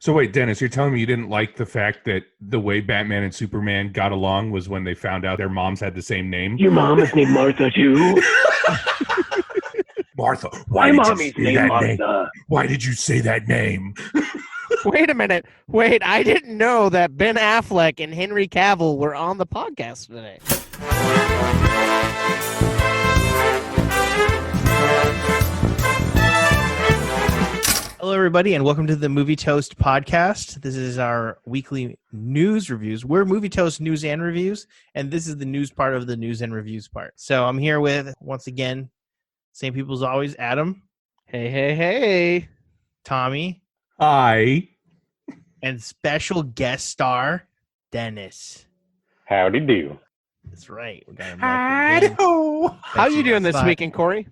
So wait, Dennis, you're telling me you didn't like the fact that the way Batman and Superman got along was when they found out their moms had the same name? Your mom is named Martha too. Martha, My mommy's named Martha. name? Why did you say that name? Wait a minute. Wait, I didn't know that Ben Affleck and Henry Cavill were on the podcast today. Hello, everybody, and welcome to the Movie Toast podcast. This is our weekly news reviews. We're Movie Toast news and reviews, and this is the news part of the news and reviews part. So I'm here with, once again, same people as always, Adam. Hey. Tommy. Hi. And special guest star, Dennis. Howdy do. That's right. We got him Hi. back again. How you doing this weekend, Cory?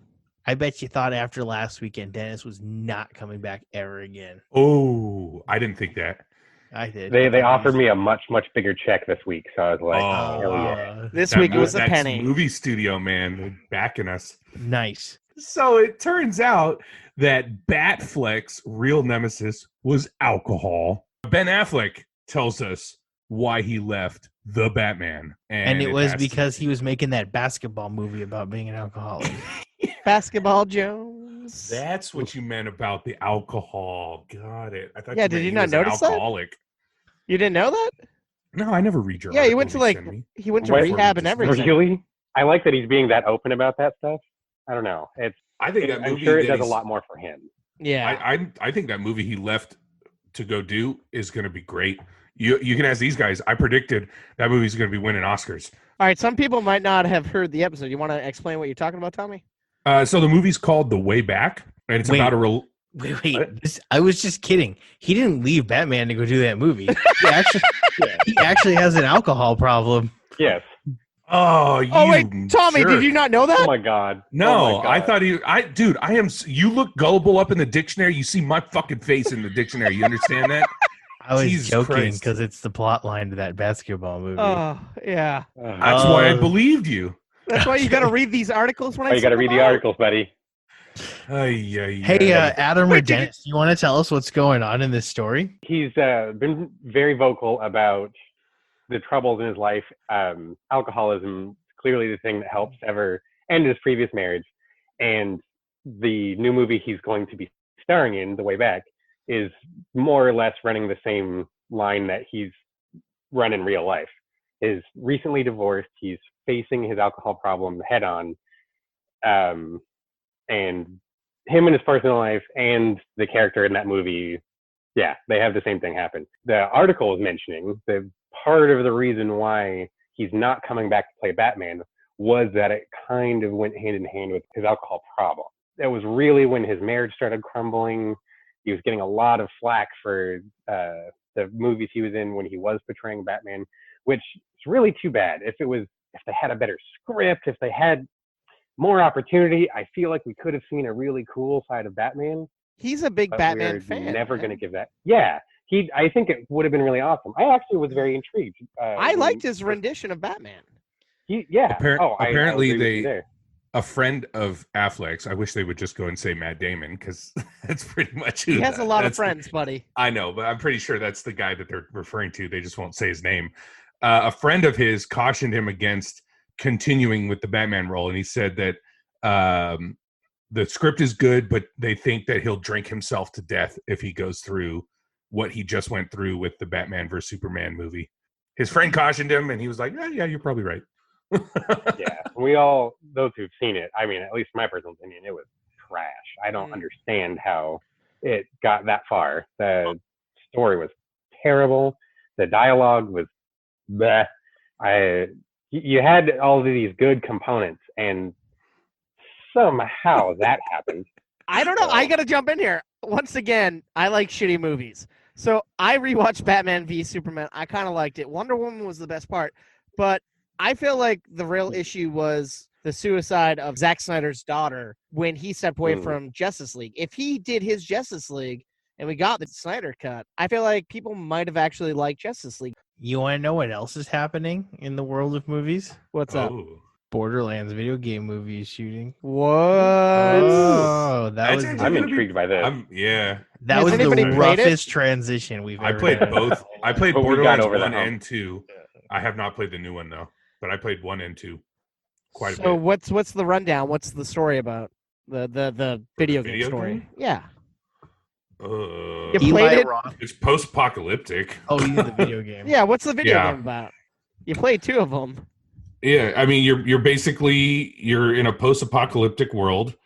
I bet you thought after last weekend, Dennis was not coming back ever again. Oh, I didn't think that. I did. They offered me a much bigger check this week, so I was like, hell yeah. This week it was a That's penny. Movie studio, man. They're backing us. Nice. So it turns out that Batfleck's real nemesis was alcohol. Ben Affleck tells us why he left the Batman. And it was because he was making that basketball movie about being an alcoholic. Basketball Jones. That's what you meant about the alcohol. Got it. I thought Yeah, you did meant you he not was an notice that? alcoholic. You didn't know that? No, I never read your Yeah, he article went to you send me. he went to What? rehab and everything. Really? I like that he's being that open about that stuff. I don't know. I think that I'm movie sure it that does a he's- lot more for him. Yeah. I think that movie he left to go do is going to be great. You can ask these guys. I predicted that movie's going to be winning Oscars. All right, some people might not have heard the episode. You want to explain what you're talking about, Tommy? So the movie's called The Way Back, and it's Wait. about a real. Wait. I was just kidding. He didn't leave Batman to go do that movie. He actually has an alcohol problem. Yes. Oh, you Oh, wait, Tommy, jerk. did you not know that? Oh my god. No, Oh my God. I thought dude, I am. You look gullible up in the dictionary. You see my fucking face in the dictionary. You understand that? I was Jesus joking Christ. because it's the plot line to that basketball movie. Oh, yeah. That's why I believed you. That's why you got to read these articles when I Oh, you got to send read them the out. articles, buddy. Hey, Adam or Wait, did you- Dennis, you want to tell us what's going on in this story? He's been very vocal about the troubles in his life. Alcoholism is clearly the thing that helps ever end his previous marriage. And the new movie he's going to be starring in, The Way Back, is more or less running the same line that he's run in real life. Is recently divorced. He's facing his alcohol problem head on. And him in his personal life and the character in that movie, yeah, they have the same thing happen. The article is mentioning the part of the reason why he's not coming back to play Batman was that it kind of went hand in hand with his alcohol problem. It was really when his marriage started crumbling. He was getting a lot of flack for the movies he was in when he was portraying Batman, which is really too bad. If they had a better script, if they had more opportunity, I feel like we could have seen a really cool side of Batman. He's a big But Batman we're fan. never man. going to give that. Yeah, I think it would have been really awesome. I actually was very intrigued. I liked his rendition of Batman. Yeah. Apparently I agree with you there. a friend of Affleck's. I wish they would just go and say Matt Damon because that's pretty much who He has a lot of that's- friends, buddy. I know, but I'm pretty sure that's the guy that they're referring to. They just won't say his name. A friend of his cautioned him against continuing with the Batman role, and he said that the script is good, but they think that he'll drink himself to death if he goes through what he just went through with the Batman vs Superman movie. His friend cautioned him, and he was like, yeah, you're probably right. Yeah, those who've seen it, I mean, at least my personal opinion, it was trash. I don't understand how it got that far. The story was terrible. The dialogue was bleh. You had all of these good components, and somehow that happened. I don't know. I got to jump in here. Once again, I like shitty movies. So I rewatched Batman v Superman. I kind of liked it. Wonder Woman was the best part. But I feel like the real issue was the suicide of Zack Snyder's daughter when he stepped away from Justice League. If he did his Justice League and we got the Snyder cut, I feel like people might have actually liked Justice League. You want to know what else is happening in the world of movies? What's up? Oh. Borderlands video game movie is shooting. What? Oh, that That's was actually I'm gonna intrigued by this. Yeah. That Has was the anybody played it? roughest transition we've I ever played had. both. I played But we got Borderlands over the 1 hump. and 2. I have not played the new one though, but I played 1 and 2 quite a So bit. what's the rundown? What's the story about? The video game video story. game? Yeah. Uh, You played Eli it? Roth. it's post-apocalyptic. Oh, you did the video game. Yeah, what's the video Yeah. game about? You played 2 of them. Yeah, I mean you're basically in a post-apocalyptic world,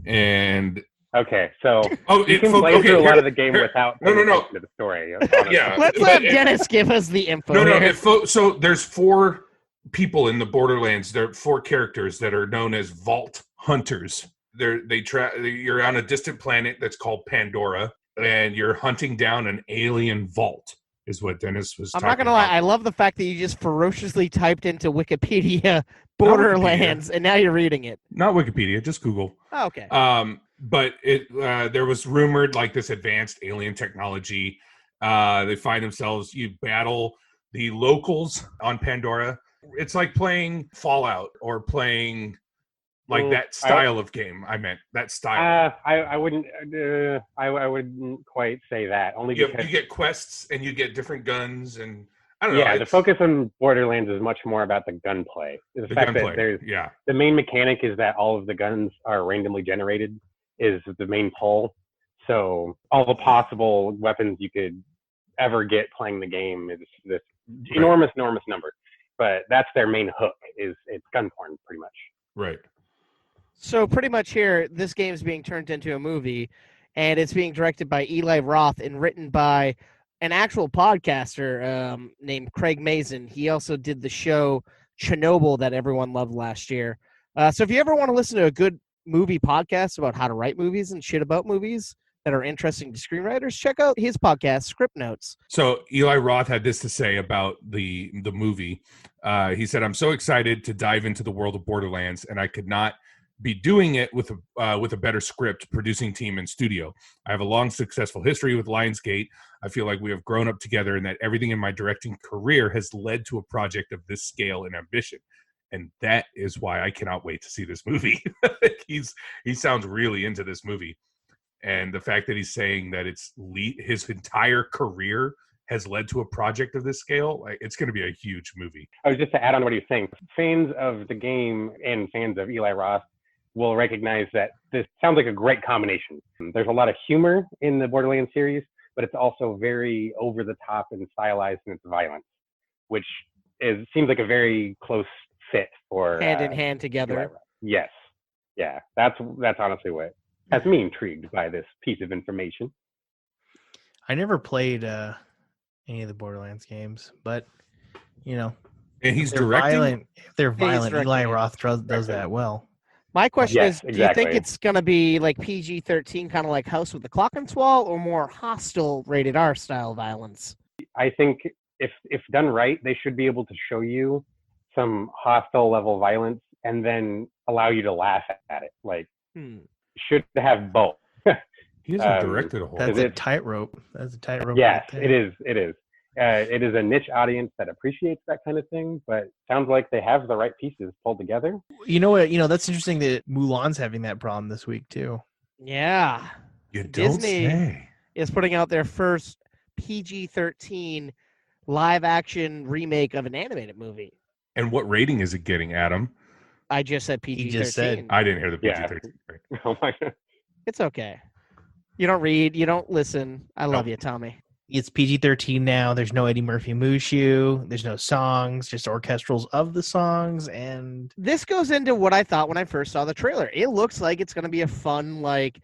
and Okay, so oh, you can play through a lot of the game without No, paying no. attention to the story. honestly. Yeah, Let's but let Dennis give us the info. No, here. so there's 4 people in the Borderlands. There are 4 characters that are known as Vault Hunters. You're on a distant planet that's called Pandora, and you're hunting down an alien vault. Is what Dennis was. I'm not gonna lie. I love the fact that you just ferociously typed into Wikipedia Borderlands, and now you're reading it. Not Wikipedia, just Google. Oh, okay. But there was rumored like this advanced alien technology. They find themselves. You battle the locals on Pandora. It's like playing Fallout or playing like that style of game. I meant that style. I wouldn't. I wouldn't quite say that. Only because You get quests and you get different guns and I don't know. Yeah, the focus on Borderlands is much more about the gunplay. The fact that there's the main mechanic is that all of the guns are randomly generated is the main pull. So all the possible weapons you could ever get playing the game is this enormous number. But that's their main hook. It's gun porn, pretty much. Right. So pretty much here, this game is being turned into a movie, and it's being directed by Eli Roth and written by an actual podcaster named Craig Mazin. He also did the show Chernobyl that everyone loved last year. So if you ever want to listen to a good movie podcast about how to write movies and shit about movies that are interesting to screenwriters, check out his podcast, Script Notes. So Eli Roth had this to say about the movie. He said, "I'm so excited to dive into the world of Borderlands, and I could not be doing it with a better script, producing team, and studio. I have a long, successful history with Lionsgate. I feel like we have grown up together and that everything in my directing career has led to a project of this scale and ambition. And that is why I cannot wait to see this movie." He sounds really into this movie. And the fact that he's saying that his entire career has led to a project of this scale, it's going to be a huge movie. I was just to add on what he's saying. Fans of the game and fans of Eli Roth will recognize that this sounds like a great combination. There's a lot of humor in the Borderlands series, but it's also very over the top and stylized in its violence, which seems like a very close fit for hand in hand together. Yes, yeah, that's honestly what has me intrigued by this piece of information. I never played any of the Borderlands games, but and he's directing. If they're violent, Eli Roth does that well. My question is, do you think it's going to be like PG-13, kind of like House with the Clock and Swall, or more hostile rated R style violence? I think if done right, they should be able to show you some hostile level violence and then allow you to laugh at it. Like, should have both. He hasn't directed a whole. That's a tightrope. Yes, it is. It is. It is a niche audience that appreciates that kind of thing, but sounds like they have the right pieces pulled together. You know what? That's interesting that Mulan's having that problem this week too. Yeah. Disney is putting out their first PG-13 live action remake of an animated movie. And what rating is it getting, Adam? I just said PG-13. He just said. I didn't hear the PG-13. Yeah. Oh my God. It's okay. You don't read. You don't listen. I love you, Tommy. It's PG-13 now. There's no Eddie Murphy Mushu. There's no songs, just orchestrals of the songs. And this goes into what I thought when I first saw the trailer. It looks like it's going to be a fun, like,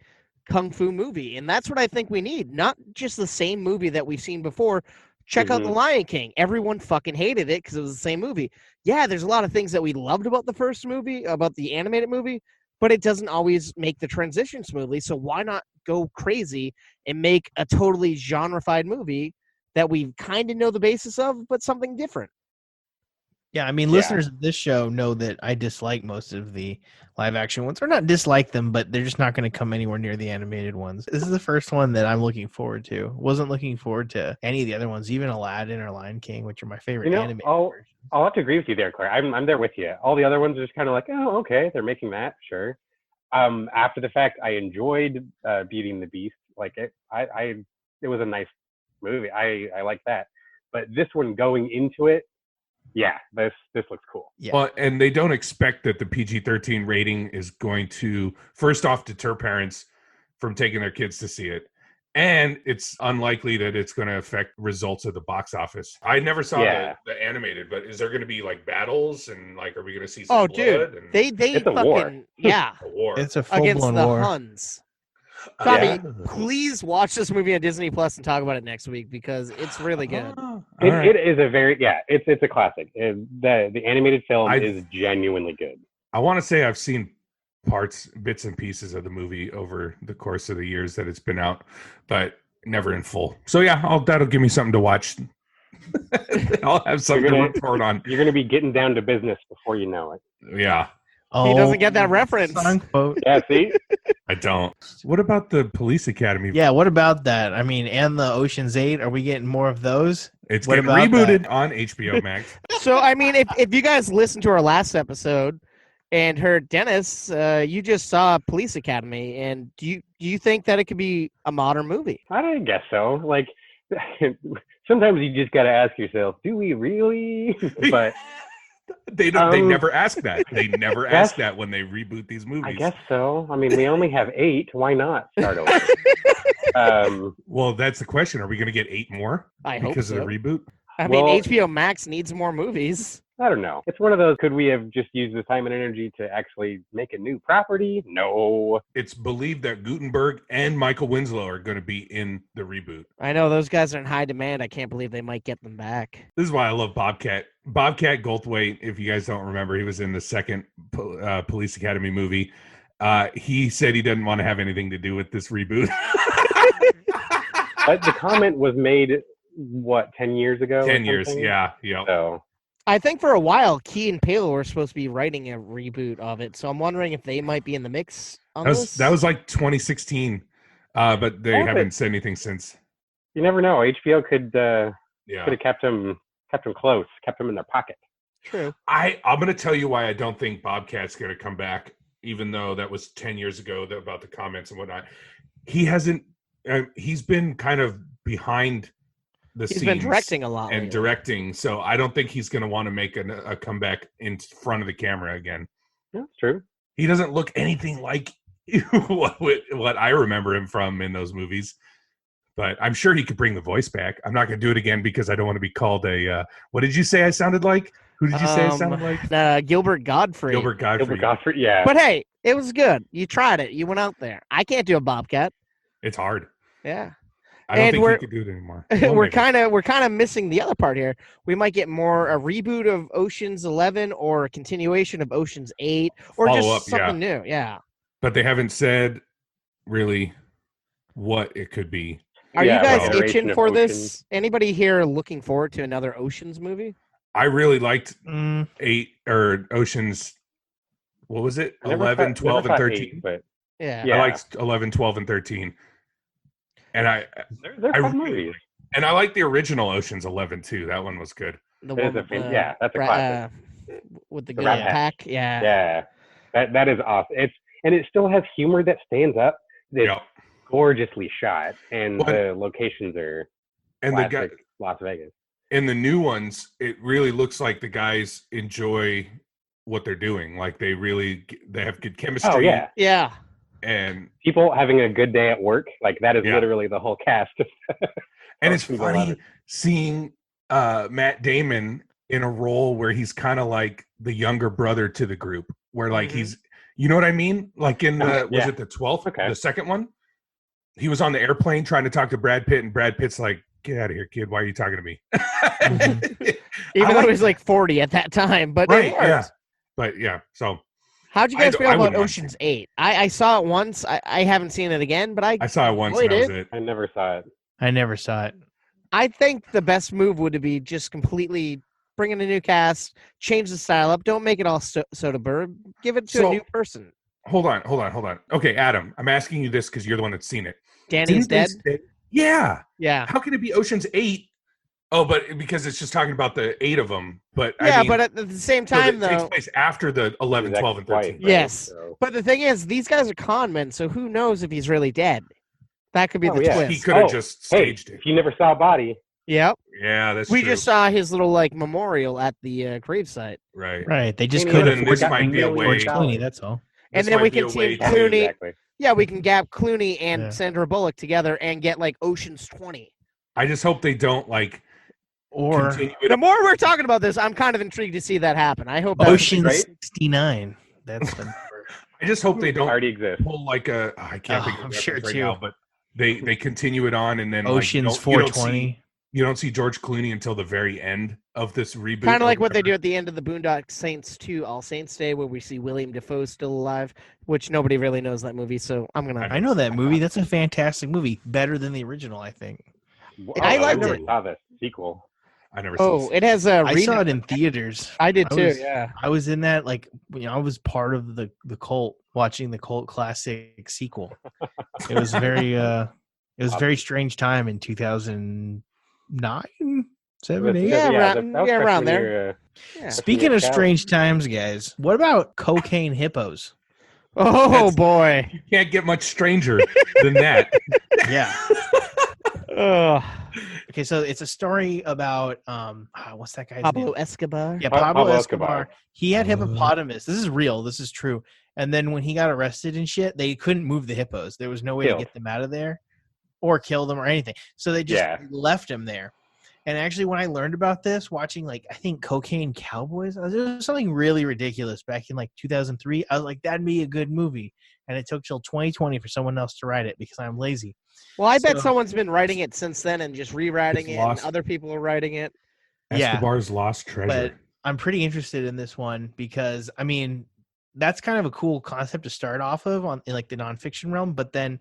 kung fu movie. And that's what I think we need. Not just the same movie that we've seen before. Check out The Lion King. Everyone fucking hated it because it was the same movie. Yeah, there's a lot of things that we loved about the first movie, about the animated movie, but it doesn't always make the transition smoothly. So why not go crazy and make a totally genrefied movie that we kind of know the basis of, but something different? Yeah, I mean, listeners of this show know that I dislike most of the live action ones, or not dislike them, but they're just not going to come anywhere near the animated ones. This is the first one that I'm looking forward to. Wasn't looking forward to any of the other ones, even Aladdin or Lion King, which are my favorite animated versions. I'll have to agree with you there, Claire. I'm there with you. All the other ones are just kind of like, oh, okay, they're making that, sure. After the fact, I enjoyed Beauty and the Beast Like it was a nice movie. I like that. But this one going into it, yeah, this looks cool. Yeah. Well, and they don't expect that the PG-13 rating is going to, first off, deter parents from taking their kids to see it. And it's unlikely that it's going to affect results of the box office. I never saw the animated, but is there going to be like battles and like, are we going to see some blood? Dude, And they It's a fucking war. yeah a war It's a against full-blown the war. Huns. Tommy, Yeah. please watch this movie on Disney Plus and talk about it next week because it's really good. It is a very it's a classic. The animated film is genuinely good. I want to say I've seen bits and pieces of the movie over the course of the years that it's been out, but never in full. So yeah, that'll give me something to watch. I'll have something to report on. You're gonna be getting down to business before you know it. Yeah. He doesn't get that reference. Yeah, see? I don't. What about the Police Academy? Yeah, what about that? I mean, and the Ocean's 8, are we getting more of those? It's What getting about rebooted that? on HBO Max. So, I mean, if you guys listened to our last episode and heard Dennis, you just saw Police Academy, and do you think that it could be a modern movie? I guess so. Like sometimes you just gotta ask yourself, do we really? But They never ask that. They never ask that when they reboot these movies. I guess so. I mean, we only have 8. Why not start over? Well, that's the question. Are we going to get 8 more I hope because so. of the reboot? I mean, Well- HBO Max needs more movies. I don't know. It's one of those, could we have just used the time and energy to actually make a new property? No. It's believed that Gutenberg and Michael Winslow are going to be in the reboot. I know those guys are in high demand. I can't believe they might get them back. This is why I love Bobcat. Bobcat Goldthwait, if you guys don't remember, he was in the second Police Academy movie. He said he doesn't want to have anything to do with this reboot. But the comment was made, 10 years ago? 10 years, yeah. So I think for a while, Key and Peele were supposed to be writing a reboot of it, so I'm wondering if they might be in the mix on this. That was like 2016, but they haven't said anything since. you never know. HBO could Yeah. have kept him close, kept him in their pocket. True. I'm going to tell you why I don't think Bobcat's going to come back, even though that was 10 years ago about the comments and whatnot. He hasn't. He's been kind of behind the scenes. He's been directing a lot. and lately. directing, so I don't think he's going to want to make a comeback in front of the camera again. Yeah, that's true. He doesn't look anything like what I remember him from in those movies. But I'm sure he could bring the voice back. I'm not going to do it again because I don't want to be called a. What did you say I sounded like? Who did you say I sounded like? Gilbert Godfrey. Gilbert Godfrey. Yeah. But hey, it was good. You tried it. You went out there. I can't do a Bobcat. It's hard. Yeah. I don't And think we're- he could do it anymore. we're kind of missing the other part here. We might get a reboot of Ocean's 11 or a continuation of Ocean's 8 or Follow just up, something new. Yeah. But they haven't said really what it could be. Are Yeah, you guys well, iteration itching of for this? Oceans. Anybody here looking forward to another Ocean's movie? I really liked Mm, 8 or Ocean's. What was it? I never 11, thought- 12, never and thought 13. 8, but Yeah. Yeah. I liked 11, 12, and 13. And they're I fun really- movies. And I like the original Ocean's 11 too. That one was good. The It is one a yeah, that's a classic. with the The good Rat pack. Yeah. Yeah, that is awesome. It still has humor that stands up. It's Yeah. gorgeously shot, and What? the locations are And the guy classic Las Vegas. in the new ones, it really looks like the guys enjoy what they're doing. Like they have good chemistry. Oh yeah, Yeah. And people having a good day at work. Like that is Yeah. literally the whole cast. it's People love funny it. seeing Matt Damon in a role where he's kind of like the younger brother to the group, where like Mhm. he's, you know what I mean? Like in the was Yeah. it the 12th, Okay. the second one? He was on the airplane trying to talk to Brad Pitt, and Brad Pitt's like, "Get out of here, kid! Why are you talking to me?" Even I though like- he was like 40 at that time, but right, it worked. yeah. But yeah, so How'd you I guys don't- feel I about wouldn't mind Ocean's 8? I saw it once. I haven't seen it again, but I saw it once, and that was it. I never saw it. I never saw it. I think the best move would be just completely bring in a new cast, change the style up. Don't make it all Soderbergh. Give it to So- a new person. Hold on. Okay, Adam, I'm asking you this because you're the one that's seen it. Danny's Didn't they dead. say- yeah. Yeah. How can it be Ocean's 8? Oh, but because it's just talking about the 8 of them. But Yeah, I mean, but at the same so time, it takes though. place after the 11, His 12, and ex-wife, 13. right? Yes. So- But the thing is, these guys are con men, so who knows if he's really dead? That could be the yeah. twist. He could have just staged it. If you never saw a body, Yep. Yeah, that's We true. just saw his little like memorial at the gravesite. Right. Right. They just Maybe couldn't then afford this might be a George way- Clooney. That's all. And This then we might be can a see way to- Clooney. exactly. Yeah, we can gap Clooney and Yeah. Sandra Bullock together and get like Ocean's 20. I just hope they don't like Or continue it. The more we're talking about this, I'm kind of intrigued to see that happen. I hope that's Ocean great. 69. That's the number. I just hope they don't already exists. pull like a. I can't think of I'm the sure reference right too. now, but they continue it on and then Ocean's like, you don't 420. You don't see George Clooney until the very end of this reboot. kind or of like what they do whatever. at the end of the Boondock Saints 2 All Saints Day, where we see William Dafoe still alive, which nobody really knows that movie. So I'm gonna. I know that movie. That's a fantastic movie. Better than the original, I think. I liked never it. saw the sequel. I never. Oh, it has a. I saw it in theaters. I did I too. was- Yeah. I was in that, like, I was part of the cult, watching the cult classic sequel. It was very very strange time in 2009, 7, 8. Yeah, that was around freshman there. year, Yeah. Speaking of Yeah. strange times, guys, what about cocaine hippos? Oh That's- boy. You can't get much stranger than that. Yeah. Ugh. Okay, so it's a story about what's that guy's Pablo name? Escobar. Yeah, Pablo Pablo Escobar. Escobar. He had hippopotamus. This is real. This is true. And then when he got arrested and shit, they couldn't move the hippos. There was no way Killed. to get them out of there or kill them or anything. So they just Yeah. left him there. And actually, when I learned about this, watching, like, I think Cocaine Cowboys, there was something really ridiculous back in like 2003. I was like, that'd be a good movie. And it took till 2020 for someone else to write it because I'm lazy. Well, I bet So- someone's been writing it since then and just rewriting It's it, lost. and other people are writing it. Yeah. Escobar's lost treasure. But I'm pretty interested in this one because, I mean, that's kind of a cool concept to start off of in like the nonfiction realm. But then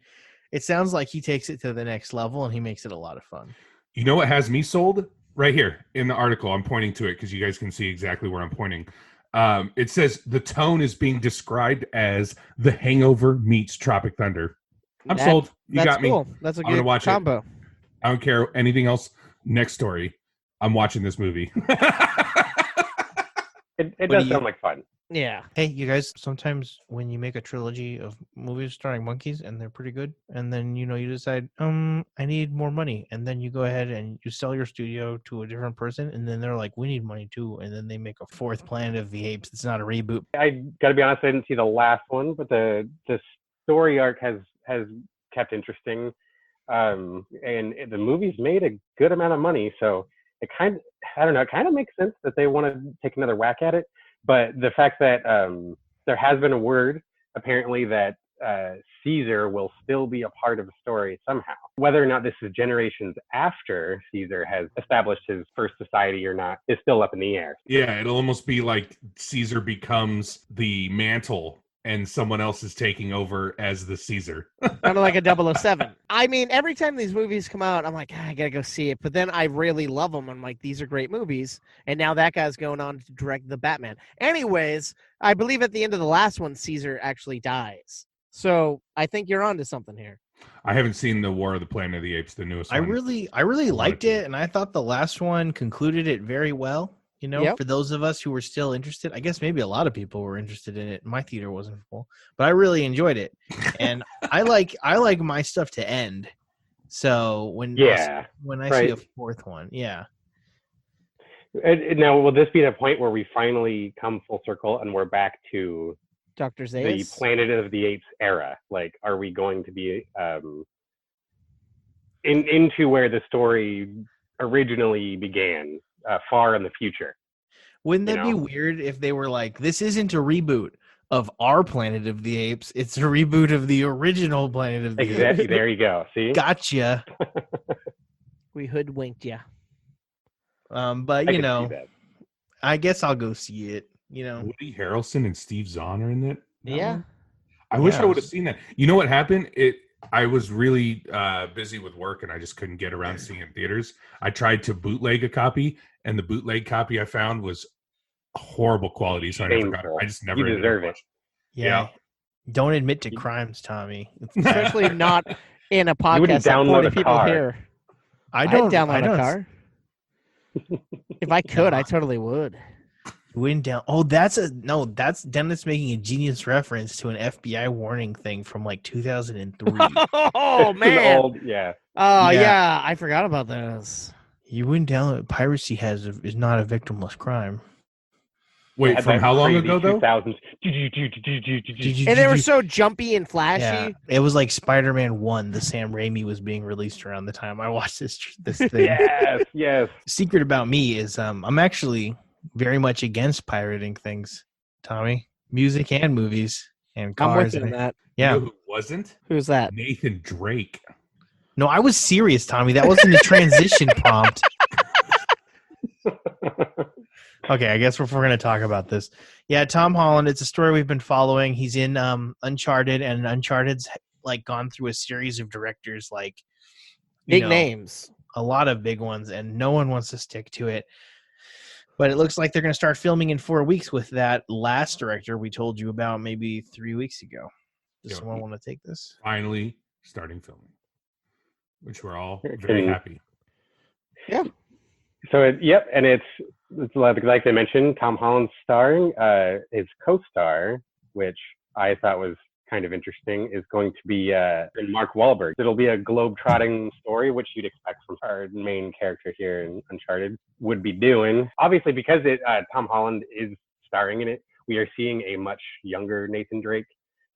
it sounds like he takes it to the next level and he makes it a lot of fun. You know what has me sold? Right here in the article. I'm pointing to it because you guys can see exactly where I'm pointing. It says the tone is being described as The Hangover meets Tropic Thunder. I'm sold. You That's got me. cool. That's a I'm gonna good watch it. combo. I don't care anything else. Next story. I'm watching this movie. It What does do you- sound like fun. Yeah. Hey, you guys, sometimes when you make a trilogy of movies starring monkeys and they're pretty good, and then, you decide, I need more money. And then you go ahead and you sell your studio to a different person. And then they're like, we need money too. And then they make a fourth Planet of the Apes. It's not a reboot. I got to be honest, I didn't see the last one, but the story arc has kept interesting. And the movie's made a good amount of money, so it kind of makes sense that they want to take another whack at it. But the fact that there has been a word apparently that Caesar will still be a part of the story somehow. Whether or not this is generations after Caesar has established his first society or not is still up in the air. Yeah, it'll almost be like Caesar becomes the mantle and someone else is taking over as the Caesar. Kind of like a 007. I mean, every time these movies come out, I'm like, I gotta go see it. But then I really love them. I'm like, these are great movies. And now that guy's going on to direct the Batman. Anyways, I believe at the end of the last one, Caesar actually dies. So I think you're onto something here. I haven't seen the War of the Planet of the Apes, the newest I one. really liked it. And I thought the last one concluded it very well. Yep. For those of us who were still interested, I guess maybe a lot of people were interested in it. My theater wasn't full, but I really enjoyed it. And I like my stuff to end. So when I see a fourth one, yeah. Now, will this be the point where we finally come full circle and we're back to Dr. the Zaius. Planet of the Apes era? Like, are we going to be into where the story originally began, far in the future? Wouldn't that be weird if they were like, this isn't a reboot of our Planet of the Apes, it's a reboot of the original Planet of the Exactly. Apes? There you go. See? Gotcha. We hoodwinked you. But I could see that. I guess I'll go see it. Woody Harrelson and Steve Zahn are in it. Yeah. I wish I Yeah. would have seen that. You know what happened? I was really busy with work and I just couldn't get around to seeing it in theaters. I tried to bootleg a copy, and the bootleg copy I found was horrible quality, so I never got it. Shameful. I just never You ended up deserve it. watching Yeah. Don't admit to crimes, Tommy. Especially not in a You wouldn't podcast that download 40 a people car. hear. I don't I'd download I don't, a car. If I could, I totally would. Went down. Oh, that's Dennis making a genius reference to an FBI warning thing from like 2003. Oh It's an man. old, yeah. Oh Yeah. yeah, I forgot about this. You went down. Piracy is not a victimless crime. Wait, Had from that how long crazy ago though? 2000s. And they were so jumpy and flashy. Yeah, it was like Spider-Man 1. The Sam Raimi was being released around the time I watched this thing. Yes, yes. Secret about me is I'm actually very much against pirating things, Tommy. Music and movies and I'm with cars. you on that. Yeah. You know who wasn't? Who's that? Nathan Drake. No, I was serious, Tommy. That wasn't a transition prompt. Okay, I guess if we're going to talk about this. Yeah, Tom Holland, it's a story we've been following. He's in Uncharted, and Uncharted's like gone through a series of directors, like Big names. a lot of big ones, and no one wants to stick to it. But it looks like they're going to start filming in 4 weeks with that last director we told you about maybe 3 weeks ago. Does Yeah. someone want to take this? Finally starting filming, which we're all Can- very happy. So and it's like I mentioned, Tom Holland's starring. His co-star, which I thought was kind of interesting, is going to be Mark Wahlberg. It'll be a globe-trotting story, which you'd expect from our main character here in Uncharted would be doing. Obviously, because Tom Holland is starring in it, we are seeing a much younger Nathan Drake.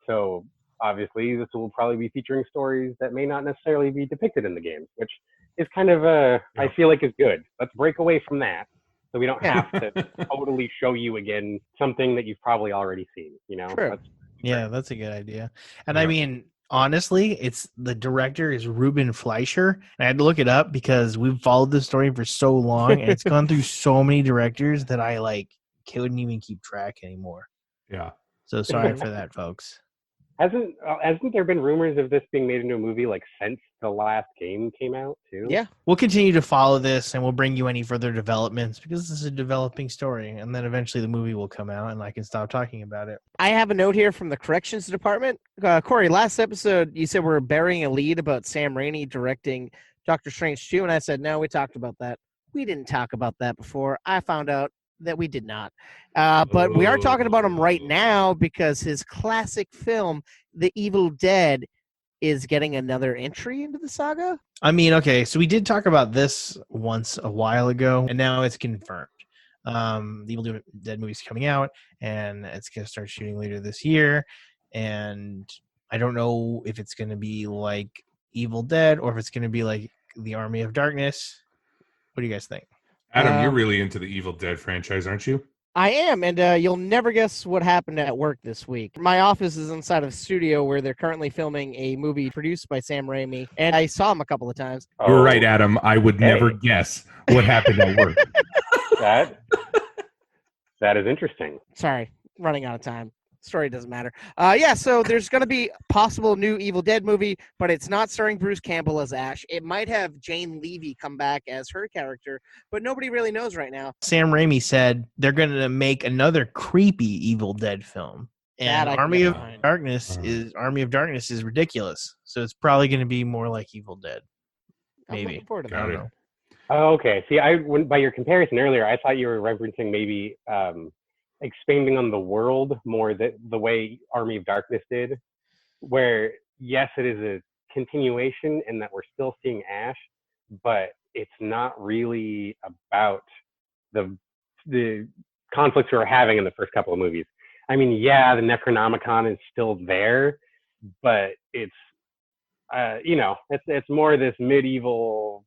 So obviously, this will probably be featuring stories that may not necessarily be depicted in the games, which is kind of I feel like is good. Let's break away from that, so we don't have to totally show you again something that you've probably already seen. You know, True. Yeah, that's a good idea. And Yeah. I mean, honestly, it's the director is Ruben Fleischer. And I had to look it up because we've followed this story for so long, and it's gone through so many directors that I like couldn't even keep track anymore. Yeah. So sorry for that, folks. Hasn't there been rumors of this being made into a movie like since the last game came out too? Yeah. We'll continue to follow this, and we'll bring you any further developments because this is a developing story, and then eventually the movie will come out, and I can stop talking about it. I have a note here from the corrections department. Cory, last episode you said we're burying a lead about Sam Raimi directing Doctor Strange 2, and I said, no, we talked about that. We didn't talk about that before. I found out that we did not. But we are talking about him right now because his classic film, The Evil Dead, is getting another entry into the saga. I mean, okay, so we did talk about this once a while ago, and now it's confirmed. The Evil Dead movie's coming out, and it's going to start shooting later this year. And I don't know if it's going to be like Evil Dead or if it's going to be like The Army of Darkness. What do you guys think? Adam, you're really into the Evil Dead franchise, aren't you? I am, and you'll never guess what happened at work this week. My office is inside of a studio where they're currently filming a movie produced by Sam Raimi, and I saw him a couple of times. You were right, Adam. I would never guess what happened at work. That is interesting. Sorry, running out of time. Story doesn't matter. So there's going to be a possible new Evil Dead movie, but it's not starring Bruce Campbell as Ash. It might have Jane Levy come back as her character, but nobody really knows right now. Sam Raimi said they're going to make another creepy Evil Dead film. And Army of Darkness is ridiculous. So it's probably going to be more like Evil Dead. Maybe. I'm looking forward to that. Got it. Oh, okay. See, by your comparison earlier, I thought you were referencing maybe expanding on the world more the way Army of Darkness did, where yes, it is a continuation in that we're still seeing Ash, but it's not really about the conflicts we were having in the first couple of movies. I mean, yeah, the Necronomicon is still there, but it's it's more this medieval.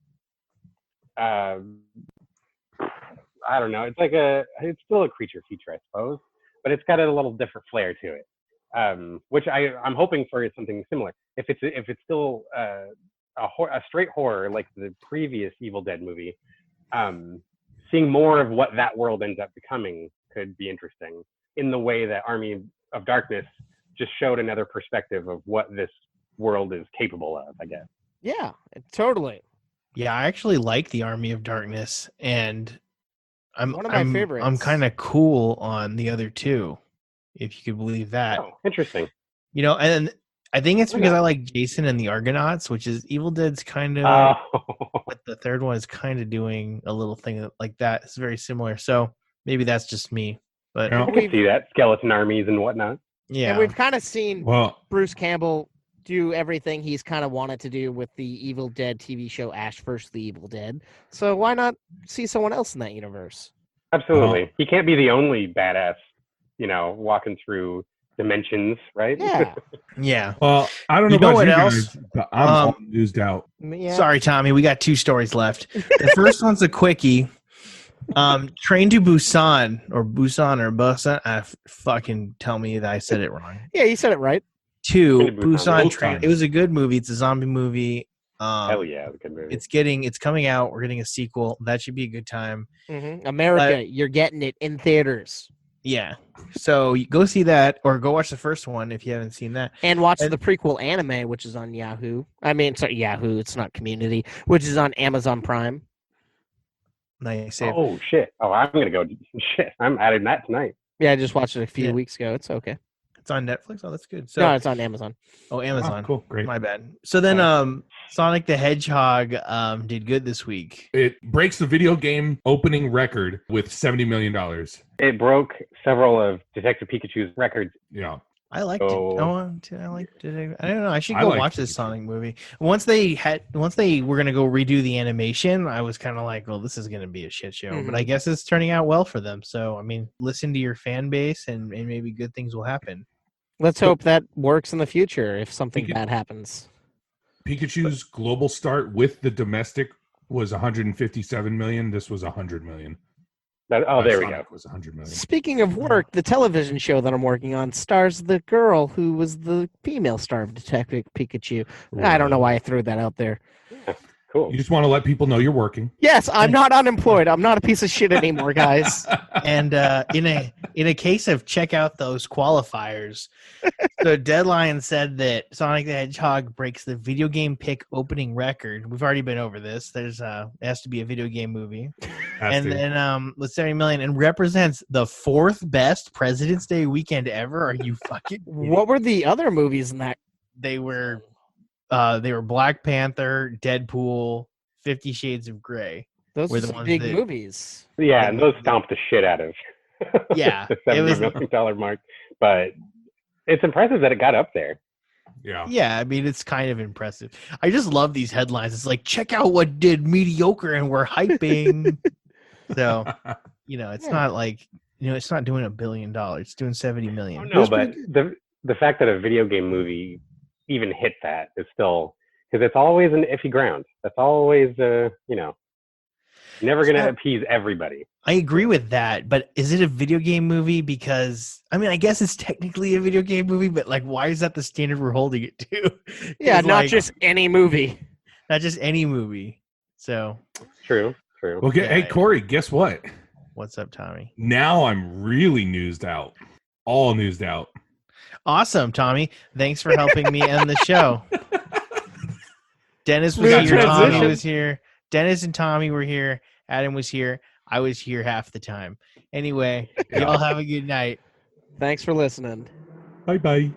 I don't know. It's still a creature feature, I suppose, but it's got a little different flair to it, which I'm hoping for is something similar. If it's still a straight horror like the previous Evil Dead movie, seeing more of what that world ends up becoming could be interesting. In the way that Army of Darkness just showed another perspective of what this world is capable of, I guess. Yeah, totally. Yeah, I actually like the Army of Darkness, and one of my favorites. I'm kind of cool on the other two, if you could believe that. Oh, interesting. And I think it's because I like Jason and the Argonauts, which is Evil Dead's kind of, but the third one is kind of doing a little thing like that. It's very similar. So maybe that's just me. But Yeah. I can see that skeleton armies and whatnot. yeah, And we've kind of seen Well, Bruce Campbell do everything he's kind of wanted to do with the Evil Dead TV show Ash vs. the Evil Dead. So why not see someone else in that universe? Absolutely. He can't be the only badass, walking through dimensions, right? Yeah. yeah. well, I don't know You know about what you else? guys, but I'm all newsed out. Yeah. Sorry, Tommy. We got 2 stories left. The first one's a quickie. Train to Busan or Busan. Fucking tell me that I said it wrong. Yeah, you said it right. 2, Train to Busan. Busan Both Train. times. It was a good movie. It's a zombie movie. Hell yeah, it's a good movie. It's coming out. We're getting a sequel. That should be a good time. America, you're getting it in theaters. Yeah. So you go see that or go watch the first one if you haven't seen that. And watch the prequel anime, which is on Yahoo. Yahoo. It's not Community, which is on Amazon Prime. Nice. Oh shit! Oh, I'm gonna go. Shit, I'm adding that tonight. Yeah, I just watched it a few weeks ago. It's okay. It's on Netflix. Oh, that's good. So No, it's on Amazon. Oh, Amazon. Oh, cool, great. My bad. So then, Sonic the Hedgehog did good this week. It breaks the video game opening record with $70 million. It broke several of Detective Pikachu's records. Yeah. I liked it. Oh. I liked it. I don't know. I should I go liked watch it this too. Sonic movie. Once they were gonna go redo the animation, I was kind of like, well, this is gonna be a shit show. But I guess it's turning out well for them. So I mean, listen to your fan base, and maybe good things will happen. Let's hope that works in the future if something Pika- bad happens. Pikachu's global start with the domestic was 157 million. This was 100 million. There we go. Sonic was 100 million. Speaking of work, the television show that I'm working on stars the girl who was the female star of Detective Pikachu. I don't know why I threw that out there. Cool. You just want to let people know you're working. Yes, I'm not unemployed. I'm not a piece of shit anymore, guys. And in a case of check out those qualifiers, the Deadline said that Sonic the Hedgehog breaks the video game pick opening record. We've already been over this. It has to be a video game movie, then with 70 million, and represents the 4th best President's Day weekend ever. Are you fucking? What were the other movies in that? They were Black Panther, Deadpool, 50 Shades of Grey. Those were were the some ones big that- movies. Yeah, and those stomped the shit out of. Yeah, the it was- $70 million mark. But it's impressive that it got up there. Yeah. Yeah, I mean, it's kind of impressive. I just love these headlines. It's like, check out what did mediocre and we're hyping. So, it's not like, it's not doing $1 billion. It's doing 70 million. No, but the fact that a video game movie even hit that is still, because it's always an iffy ground. That's always, never going to appease everybody. I agree with that, but is it a video game movie? Because, I mean, I guess it's technically a video game movie, but like, why is that the standard we're holding it to? Yeah, It's not like- just any movie. Not just any movie. So, True. Well, hey, Cory, guess what? what's up, Tommy? Now I'm really newsed out. All newsed out. Awesome, Tommy. Thanks for helping me end the show. Dennis was Smooth here. Tommy transition. was here. Dennis and Tommy were here. Adam was here. I was here half the time. Anyway, Yeah. y'all have a good night. Thanks for listening. Bye-bye.